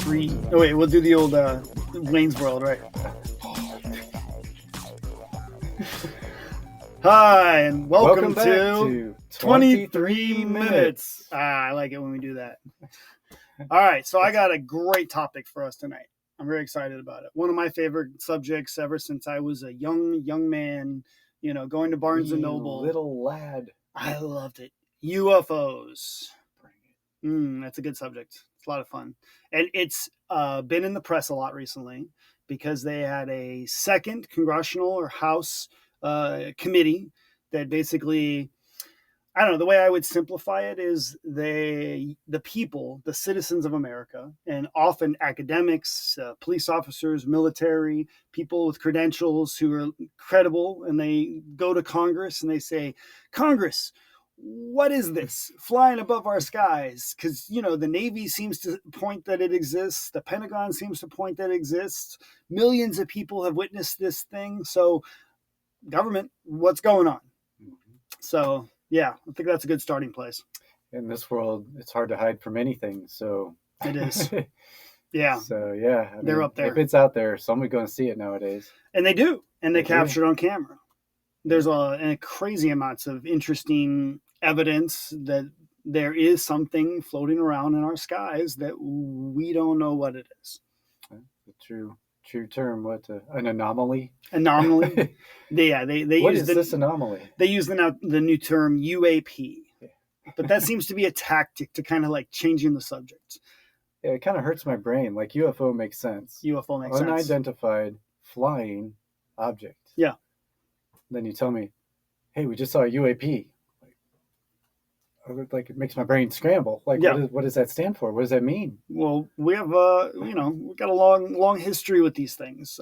3. Oh wait, we'll do the old Wayne's World, right? Hi, and welcome back to 23 minutes. I like it when we do that. All right, so I got a great topic for us tonight. I'm very excited about it. One of my favorite subjects ever since I was a young man, going to Barnes and Noble. Little lad. I loved it. UFOs. That's a good subject. It's a lot of fun. And it's been in the press a lot recently because they had a second Congressional or House committee that basically, I don't know, the way I would simplify it is the people, the citizens of America, and often academics, police officers, military, people with credentials who are credible, and they go to Congress and they say, Congress, what is this flying above our skies? Because, the Navy seems to point that it exists. The Pentagon seems to point that it exists. Millions of people have witnessed this thing. So, government, what's going on? So, yeah, I think that's a good starting place. In this world, it's hard to hide from anything. So it is. Yeah. So, yeah. They're up there. If it's out there, somebody's going to see it nowadays. And they do. And they capture it on camera. There's a crazy amounts of interesting evidence that there is something floating around in our skies that we don't know what it is. The true term. What an anomaly? Anomaly. They what use is this anomaly? They use the new term UAP, but that seems to be a tactic to kind of like changing the subject. Yeah, it kind of hurts my brain. Like UFO makes sense. UFO makes sense. Unidentified flying object. Yeah. Then you tell me, hey, we just saw a UAP. Like it makes my brain scramble. Like, what does that stand for? What does that mean? Well, we have, we've got a long history with these things.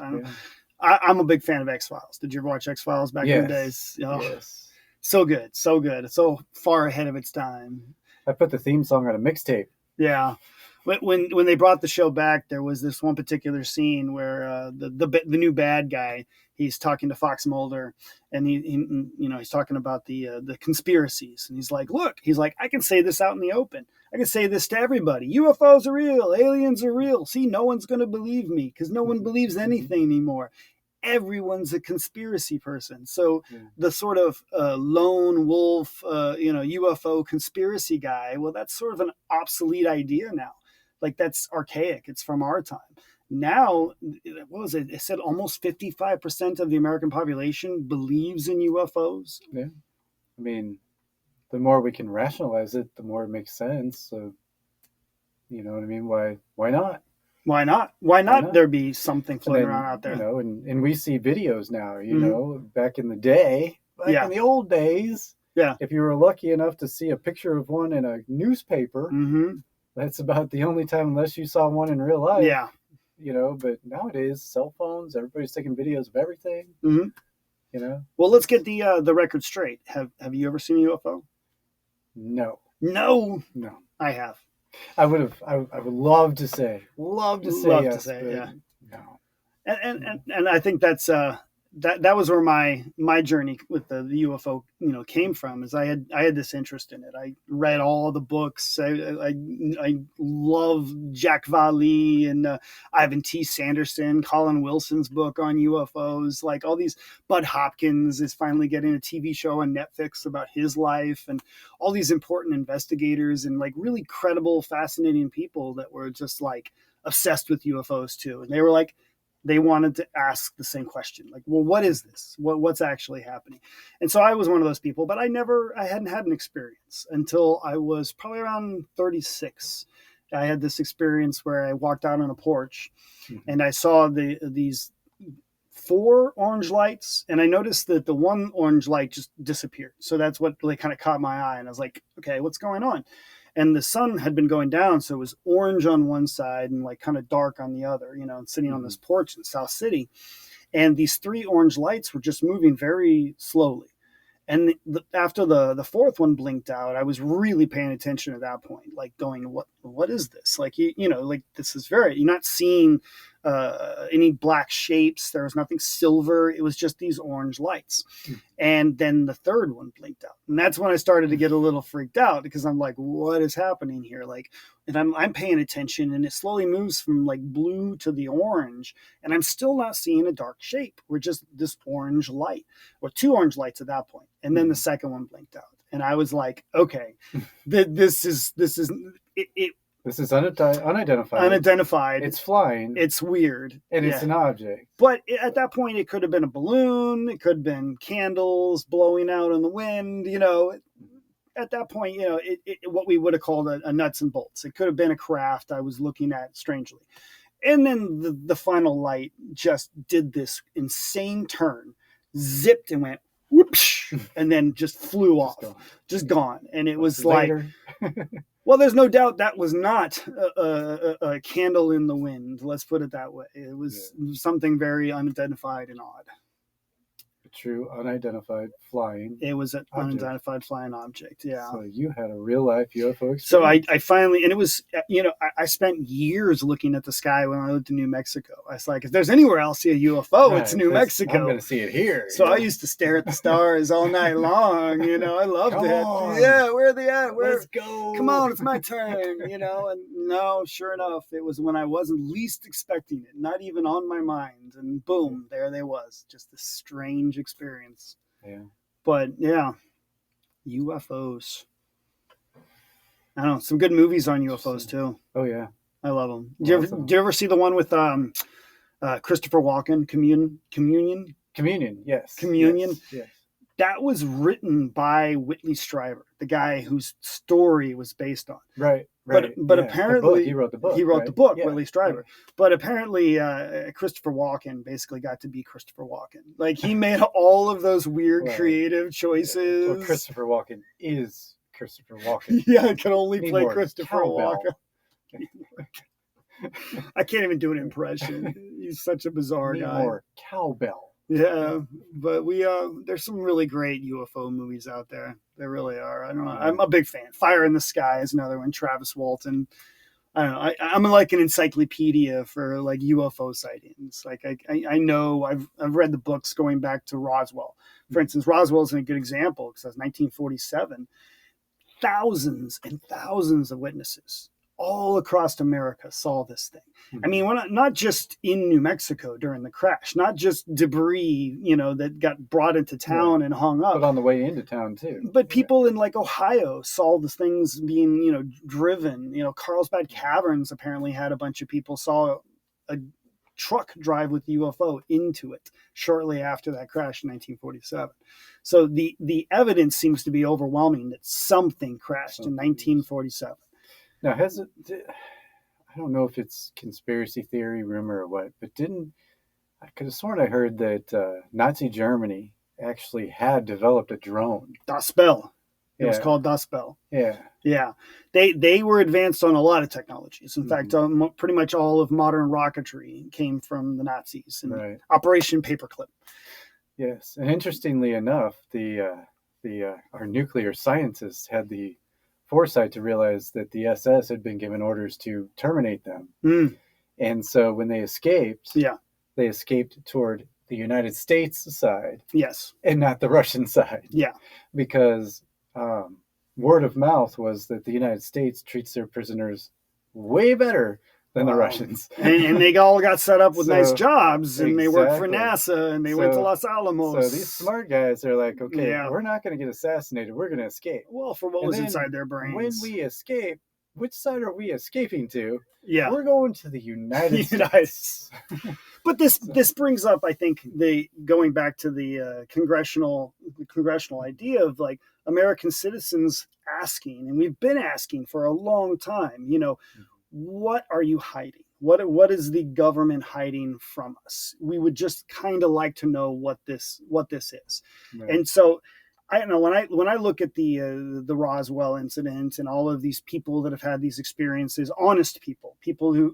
I'm a big fan of X-Files. Did you ever watch X-Files back in the days? Oh, yes. So good. It's so far ahead of its time. I put the theme song on a mixtape. Yeah. When they brought the show back, there was this one particular scene where the new bad guy, he's talking to Fox Mulder, and he's talking about the conspiracies, and he's like, I can say this out in the open. I can say this to everybody. UFOs are real. Aliens are real. See, no one's going to believe me because no one believes anything anymore. Everyone's a conspiracy person. So the sort of lone wolf, UFO conspiracy guy, well, that's sort of an obsolete idea now. Like, that's archaic. It's from our time. Now, what was it? It said almost 55% of the American population believes in UFOs. Yeah. I mean, the more we can rationalize it, the more it makes sense. So, you know what I mean? Why not? Why not there be something floating around out there? And we see videos now, back in the day, in the old days. Yeah. If you were lucky enough to see a picture of one in a newspaper, that's about the only time, unless you saw one in real life. Yeah. But nowadays, cell phones, everybody's taking videos of everything. Well, let's get the record straight. Have you ever seen a UFO? No. I have. I would love to say yes, yeah. No. And I think that's that was where my journey with the UFO came from. Is I had this interest in it. I read all the books. I love Jaques Valle and Ivan T. Sanderson, Colin Wilson's book on UFOs. Like all these, Bud Hopkins is finally getting a TV show on Netflix about his life, and all these important investigators and like really credible, fascinating people that were just like obsessed with UFOs too. And they were like, they wanted to ask the same question, like, well, what is this? What's actually happening? And so I was one of those people, but I hadn't had an experience until I was probably around 36. I had this experience where I walked out on a porch and I saw these 4 orange lights, and I noticed that the one orange light just disappeared. So that's what really kind of caught my eye. And I was like, okay, what's going on? And the sun had been going down, so it was orange on one side and like kind of dark on the other, and sitting on this porch in South City. And these 3 orange lights were just moving very slowly. And after the 4th one blinked out, I was really paying attention at that point, like going, what is this? Like, like this is you're not seeing any black shapes. There was nothing silver. It was just these orange lights. And then the third one blinked out. And that's when I started to get a little freaked out, because I'm like, what is happening here? Like, and I'm paying attention, and it slowly moves from like blue to the orange, and I'm still not seeing a dark shape. We're just this orange light, or two orange lights at that point. And then the second one blinked out. And I was like, okay, this is unidentified. Unidentified. It's flying. It's weird. And it's an object. But at that point, it could have been a balloon. It could have been candles blowing out in the wind. You know, at that point, you know, what we would have called a nuts and bolts. It could have been a craft I was looking at strangely. And then the final light just did this insane turn, zipped and went whoosh, and then just flew off, just gone. And it was like, well, there's no doubt that was not a candle in the wind. Let's put it that way. It was something very unidentified and odd. A true unidentified flying. It was an unidentified flying object. Yeah. So you had a real life UFO experience. So I finally, and it was, you know, I spent years looking at the sky when I lived in New Mexico. I was like, if there's anywhere I'll see a UFO, it's New Mexico. I'm going to see it here. So I used to stare at the stars all night long. You know, I loved it. Yeah, where are they at? Let's go. Come on, it's my turn. You know, and no, sure enough, it was when I wasn't least expecting it, not even on my mind, and boom, there they was. Just this strange experience. Yeah. But yeah, UFOs. I don't know, some good movies on UFOs too. Oh yeah, I love them. Did you ever see the one with Christopher Walken, Communion? Yes. Communion. Yes. That was written by Whitley Strieber, the guy whose story was based on. Right. But apparently he wrote the book. Whitley Strieber. Yeah. But apparently Christopher Walken basically got to be Christopher Walken. Like, he made all of those weird creative choices. Well, Christopher Walken is Christopher Walken. Yeah, I can only play Christopher Walken. I can't even do an impression. He's such a bizarre guy. More cowbell. Yeah, but there's some really great UFO movies out there. There really are. I don't know. I'm a big fan. Fire in the Sky is another one. Travis Walton. I don't know. I'm like an encyclopedia for like UFO sightings. Like I know I've read the books going back to Roswell. For instance, Roswell is a good example because that's 1947. Thousands and thousands of witnesses all across America saw this thing. I mean, not just in New Mexico during the crash, not just debris, you know, that got brought into town and hung up. But on the way into town too. But people in like Ohio saw the things being, you know, driven. You know, Carlsbad Caverns apparently had a bunch of people saw a truck drive with the UFO into it shortly after that crash in 1947. So the evidence seems to be overwhelming that something crashed in 1947. Now, I don't know if it's conspiracy theory, rumor, or what, but I could have sworn I heard that Nazi Germany actually had developed a drone. Das Bell. It was called Das Bell. Yeah. Yeah. They were advanced on a lot of technologies. In fact, pretty much all of modern rocketry came from the Nazis. And Operation Paperclip. Yes. And interestingly enough, our nuclear scientists had the foresight to realize that the SS had been given orders to terminate them. And so when they escaped, they escaped toward the United States side. Yes. And not the Russian side. Yeah. Because word of mouth was that the United States treats their prisoners way better than the Russians. and they all got set up with nice jobs, and they worked for NASA, and they went to Los Alamos. So these smart guys are like, okay, we're not going to get assassinated. We're going to escape. Well, for what was inside their brains. When we escape, which side are we escaping to? Yeah. We're going to the United States. But this brings up, I think, going back to the congressional idea of like American citizens asking, and we've been asking for a long time, you know, what are you hiding? What is the government hiding from us? We would just kind of like to know what this is. Right. And so I don't know, when I look at the Roswell incident and all of these people that have had these experiences, honest people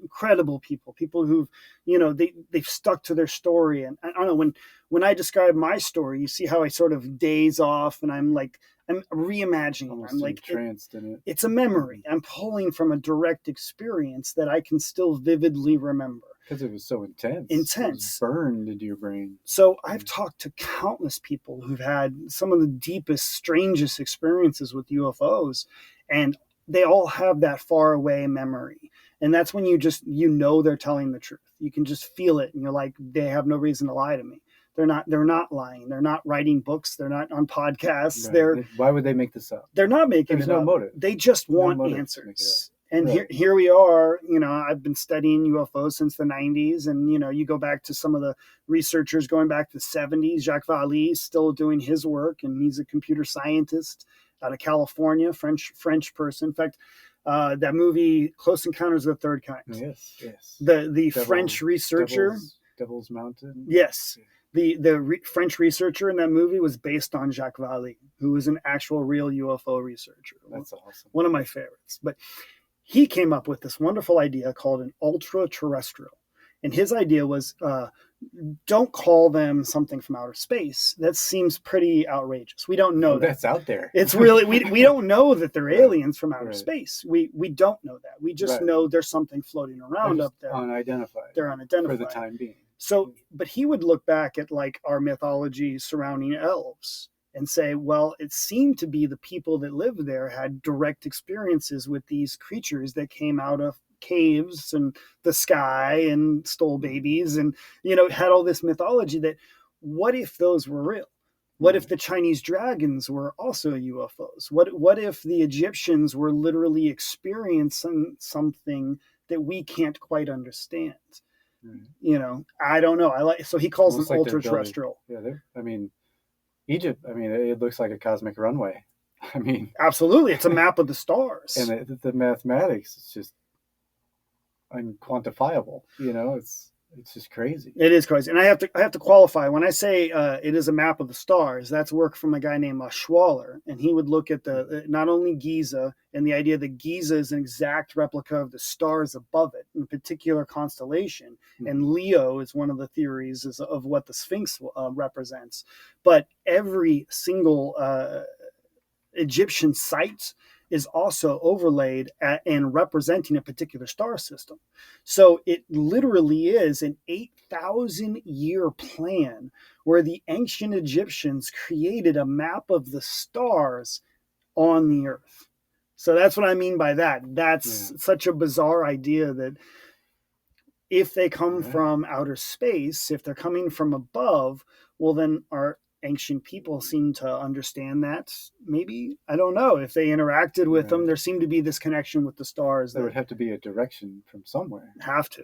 credible people who've, you know, they've stuck to their story. And I don't know, when I describe my story, you see how I sort of daze off and I'm reimagining. Almost I'm like entranced in it. It's a memory. I'm pulling from a direct experience that I can still vividly remember. Because it was so intense. Intense. It was burned into your brain. So I've talked to countless people who've had some of the deepest, strangest experiences with UFOs, and they all have that far away memory. And that's when they're telling the truth. You can just feel it, and you're like, they have no reason to lie to me. They're not lying. They're not writing books. They're not on podcasts. Right. Why would they make this up? They're not making There's it no up. motive. They just want answers. And here we are, I've been studying UFOs since the 90s. And, you go back to some of the researchers going back to the 70s. Jaques Valle is still doing his work, and he's a computer scientist out of California, French person. In fact, that movie, Close Encounters of the Third Kind. Yes. The French researcher. Devil's Mountain. Yes. The French researcher in that movie was based on Jaques Valle, who was an actual real UFO researcher. That's awesome. One of my favorites. But he came up with this wonderful idea called an ultra-terrestrial. And his idea was, don't call them something from outer space. That seems pretty outrageous. We don't know that. That's out there. It's really, we don't know that they're aliens from outer space. We don't know that. We just know there's something floating around up there. Unidentified. They're unidentified. For the time being. So, but he would look back at like our mythology surrounding elves and say, well, it seemed to be the people that lived there had direct experiences with these creatures that came out of caves and the sky and stole babies and, had all this mythology that what if those were real? What if the Chinese dragons were also UFOs? What if the Egyptians were literally experiencing something that we can't quite understand? I don't know. So he calls them ultra-terrestrial. Egypt, it looks like a cosmic runway. Absolutely. It's a map of the stars. And the mathematics is just unquantifiable. It's just crazy. It is crazy. And I have to qualify. When I say it is a map of the stars, that's work from a guy named Schwaller. And he would look at not only Giza and the idea that Giza is an exact replica of the stars above it, in a particular constellation. Mm-hmm. And Leo is one of the theories of what the Sphinx represents. But every single Egyptian site is also overlaid and representing a particular star system. So it literally is an 8,000-year plan where the ancient Egyptians created a map of the stars on the earth. So that's what I mean by that. That's such a bizarre idea that if they come from outer space, if they're coming from above, well, then our ancient people seem to understand that. Maybe, I don't know, if they interacted with them, there seemed to be this connection with the stars. There would have to be a direction from somewhere. Have to.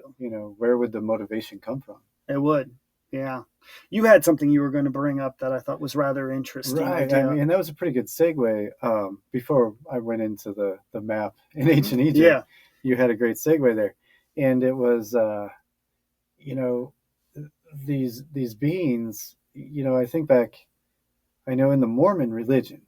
Where would the motivation come from? It would. Yeah. You had something you were going to bring up that I thought was rather interesting. Right. And that was a pretty good segue. Before I went into the map in ancient Egypt, you had a great segue there. And it was, these beings, I think back, I know in the Mormon religion.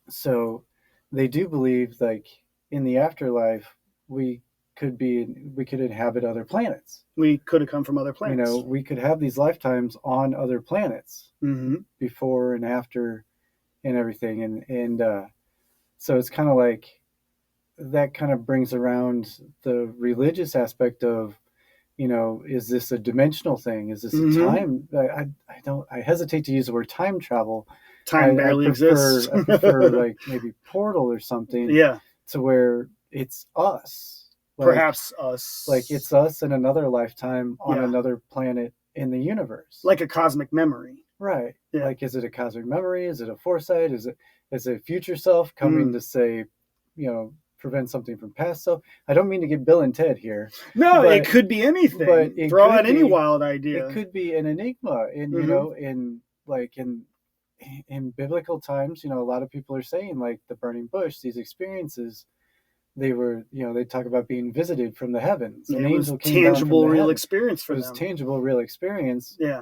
So they do believe like in the afterlife, we could inhabit other planets. We could have come from other planets. We could have these lifetimes on other planets before and after and everything. And so it's kind of like that kind of brings around the religious aspect of, is this a dimensional thing? Is this a time? I hesitate to use the word time travel. Time barely exists. I prefer like maybe portal or something. Yeah. To where it's us. Perhaps us. Like it's us in another lifetime on another planet in the universe. Like a cosmic memory. Right. Yeah. Like, is it a cosmic memory? Is it a foresight? Is it a future self coming to say, prevent something from past self? I don't mean to get Bill and Ted here. No, it could be anything. But throw out any wild idea. It could be an enigma. And, in biblical times, a lot of people are saying like the burning bush, these experiences, they were, they talk about being visited from the heavens. An angel came tangible, down real experience for them. It was tangible, real experience. Yeah.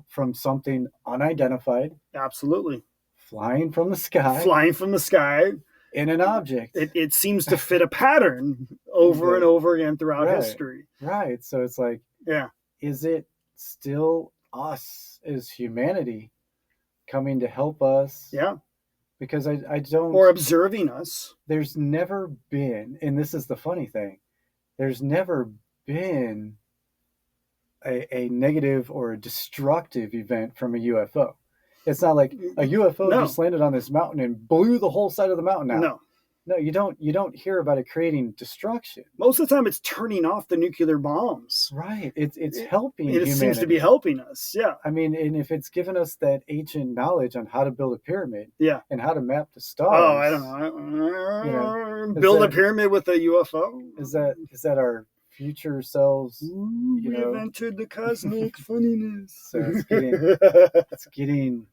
From something unidentified. Absolutely. Flying from the sky. In an object. It seems to fit a pattern over and over again throughout history. Right. So it's like, is it still us as humanity coming to help us? Yeah. Because I don't... Or observing us. There's never been, and this is the funny thing, there's never been a negative or a destructive event from a UFO. It's not like a UFO just landed on this mountain and blew the whole side of the mountain out. No, you don't hear about it creating destruction. Most of the time, it's turning off the nuclear bombs. Right. It's helping humanity. It seems to be helping us. Yeah. I mean, and if it's given us that ancient knowledge on how to build a pyramid, yeah, and how to map the stars. Oh, I don't know. Build a pyramid with a UFO. Is that our future selves? We've entered the cosmic funniness. So it's getting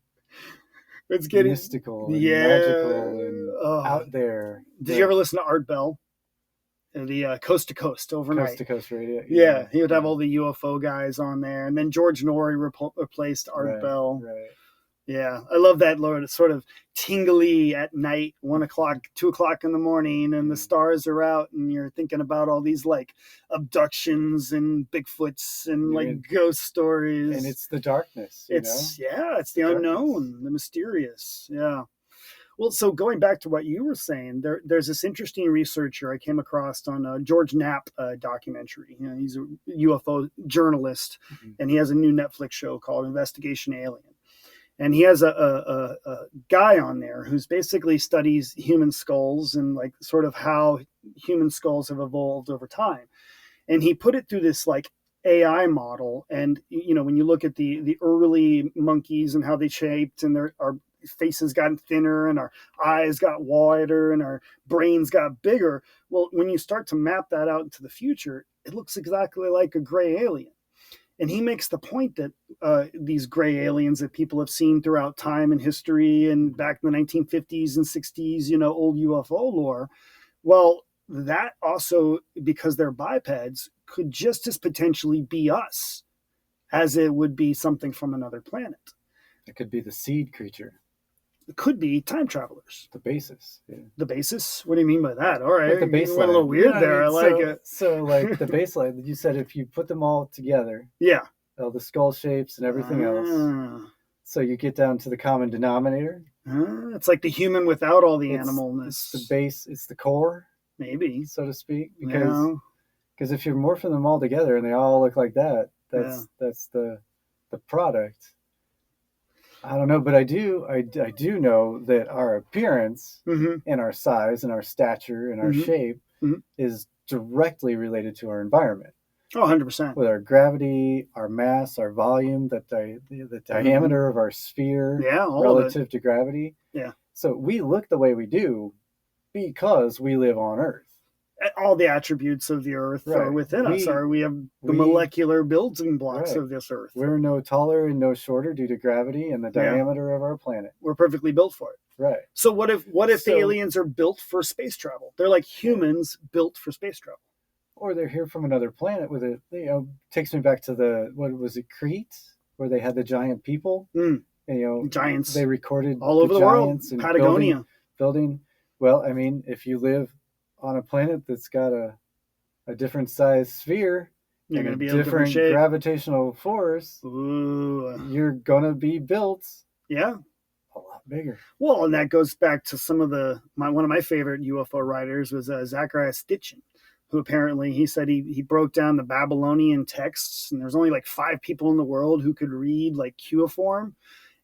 mystical and magical and out there. Did you ever listen to Art Bell? The Coast to Coast overnight. Coast to Coast radio. Yeah, he would have all the UFO guys on there. And then George Norrie replaced Art Bell. Right. Yeah, I love that, Lord. It's sort of tingly at night, 1 o'clock, 2 o'clock in the morning, and the stars are out, and you're thinking about all these like abductions and Bigfoots and like ghost stories. And it's the darkness. It's the unknown, the mysterious. Yeah. Well, so going back to what you were saying, there's this interesting researcher I came across on a George Knapp documentary. He's a UFO journalist, and he has a new Netflix show called Investigation Alien. And he has a guy on there who's basically studies human skulls and like sort of how human skulls have evolved over time. And he put it through this like AI model. And, when you look at the early monkeys and how they shaped and our faces got thinner and our eyes got wider and our brains got bigger. Well, when you start to map that out into the future, it looks exactly like a gray alien. And he makes the point that these gray aliens that people have seen throughout time and history and back in the 1950s and 60s, old UFO lore, well, that also, because they're bipeds, could just as potentially be us as it would be something from another planet. It could be the seed creature. It could be time travelers. The basis. Yeah. The basis? What do you mean by that? All right. Like the baseline. You went a little weird there. I like it. So like the baseline, you said if you put them all together. Yeah. All the skull shapes and everything else. So you get down to the common denominator. It's like the human without all the animalness. It's the base. It's the core. Maybe. So to speak. Because if you're morphing them all together and they all look like that, that's the product. I don't know, but I do know that our appearance and our size and our stature and our shape is directly related to our environment. Oh, 100%. With our gravity, our mass, our volume, the diameter of our sphere relative to gravity. Yeah. So we look the way we do because we live on Earth. All the attributes of the Earth are within us. We have the molecular building blocks of this Earth. We're no taller and no shorter due to gravity and the diameter of our planet. We're perfectly built for it. Right. So what if the aliens are built for space travel? They're like humans built for space travel. Or they're here from another planet with it. Takes me back to what was it, Crete, where they had the giant people. Giants. They recorded all over the world. Patagonia. Building. Well, I mean, if you live on a planet that's got a different size sphere, you're going to be a different gravitational force. You're going to be built. Yeah. A lot bigger. Well, and that goes back to some of one of my favorite UFO writers was Zecharia Sitchin, who apparently he said he broke down the Babylonian texts, and there's only like 5 people in the world who could read like cuneiform.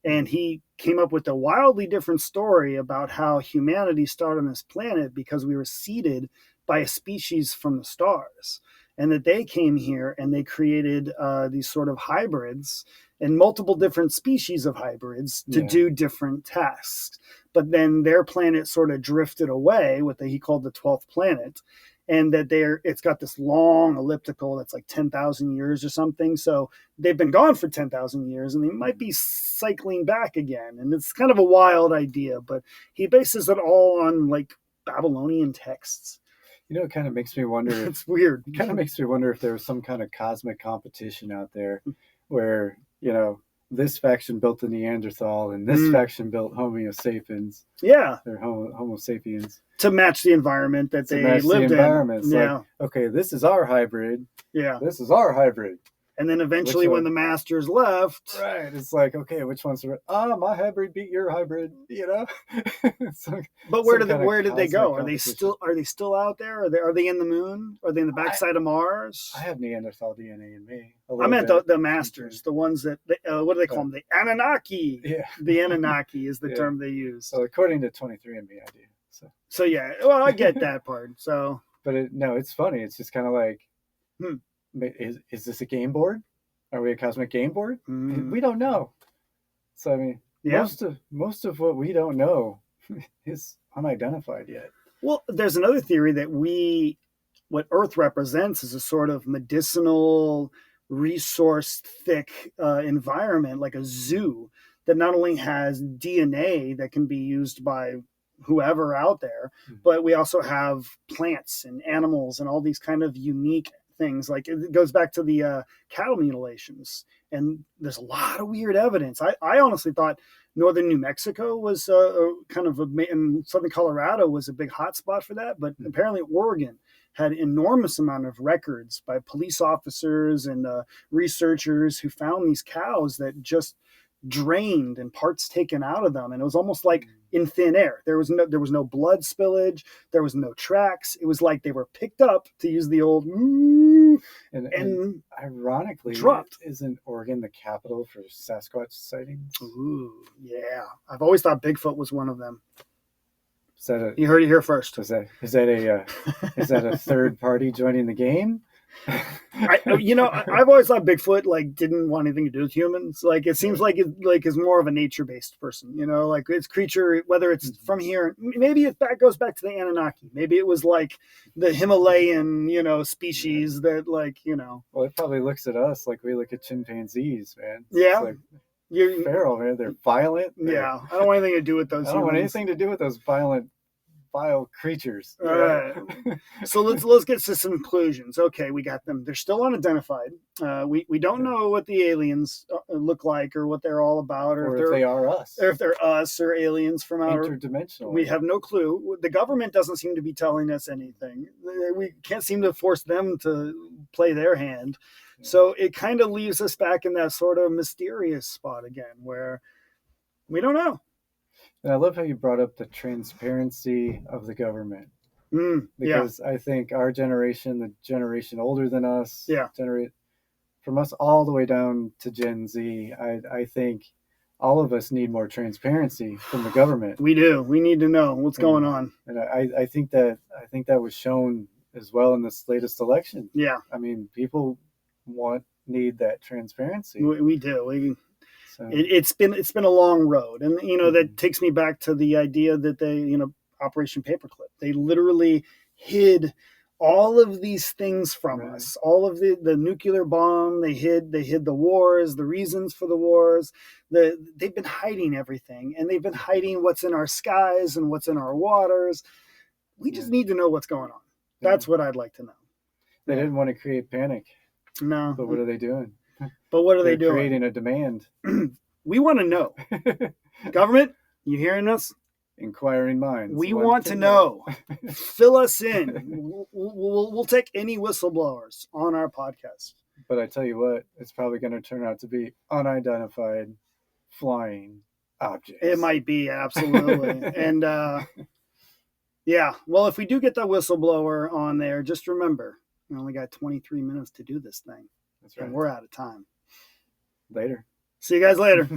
And he came up with a wildly different story about how humanity started on this planet because we were seeded by a species from the stars. And that they came here and they created these sort of hybrids and multiple different species of hybrids to do different tasks. But then their planet sort of drifted away, he called the 12th planet. And that it's got this long elliptical that's like 10,000 years or something. So they've been gone for 10,000 years and they might be cycling back again. And it's kind of a wild idea, but he bases it all on like Babylonian texts. It kind of makes me wonder. It's weird. It kind of makes me wonder if there was some kind of cosmic competition out there where, this faction built the Neanderthal and this faction built Homo sapiens. Yeah. They're Homo sapiens. To match the environment that they lived in. Like, okay, this is our hybrid. Yeah. This is our hybrid. And then eventually when the masters left. Right. It's like, okay, which one's my hybrid beat your hybrid, But where did they go? Are they still out there? Are they in the moon? Are they in the backside of Mars? I have Neanderthal DNA in me. I meant the masters, the ones that what do they call them? The Anunnaki. Yeah. The Anunnaki is the term they use. So according to 23andMe, I do. So yeah, well, I get that part. So, but it's funny. It's just kind of like, is this a game board? Are we a cosmic game board? We don't know. So I mean, most of what we don't know is unidentified yet. Well, there's another theory that what Earth represents is a sort of medicinal, resource-thick environment, like a zoo that not only has DNA that can be used by whoever out there, but we also have plants and animals and all these kind of unique things. Like it goes back to the cattle mutilations, and there's a lot of weird evidence. I honestly thought northern New Mexico was and southern Colorado was a big hotspot for that, but apparently Oregon had enormous amount of records by police officers and researchers who found these cows that just drained and parts taken out of them, and it was almost like in thin air. There was no blood spillage, there was no tracks. It was like they were picked up, to use the old and ironically dropped. Isn't Oregon the capital for Sasquatch sightings? Ooh, yeah. I've always thought Bigfoot was one of them. You heard it here first. Is that a third party joining the game? I've always thought Bigfoot didn't want anything to do with humans. It seems like is more of a nature-based person. Like its creature, whether it's from here, maybe goes back to the Anunnaki. Maybe it was like the Himalayan, species that Well, it probably looks at us like we look at chimpanzees, man. Yeah. You're feral, man. They're violent. Yeah, I don't want anything to do with those. I don't want anything to do with those violent, vile creatures. All right. So let's get to some conclusions. Okay, we got them. They're still unidentified. We don't know what the aliens look like or what they're all about, or if they are us, or if they're us or aliens from interdimensional. We have no clue. The government doesn't seem to be telling us anything. We can't seem to force them to play their hand. So it kind of leaves us back in that sort of mysterious spot again, where we don't know. And I love how you brought up the transparency of the government. Because I think our generation, the generation older than us, from us all the way down to Gen Z, I think all of us need more transparency from the government. We do. We need to know what's going on. And I think that was shown as well in this latest election. Yeah. I mean, people need that transparency. We do. It's been a long road, and that takes me back to the idea that they Operation Paperclip. They literally hid all of these things from us. All of the nuclear bomb. They hid the wars, the reasons for the wars. They've been hiding everything, and they've been hiding what's in our skies and what's in our waters. We just need to know what's going on. That's what I'd like to know. They didn't want to create panic. No. But what are they doing? But what are they doing? Creating a demand. We want to know. Government, you hearing us? Inquiring minds. We want to know. Fill us in. We'll take any whistleblowers on our podcast. But I tell you what, it's probably going to turn out to be unidentified flying objects. It might be, absolutely. And well, if we do get the whistleblower on there, just remember, we only got 23 minutes to do this thing. That's right. And we're out of time. Later. See you guys later.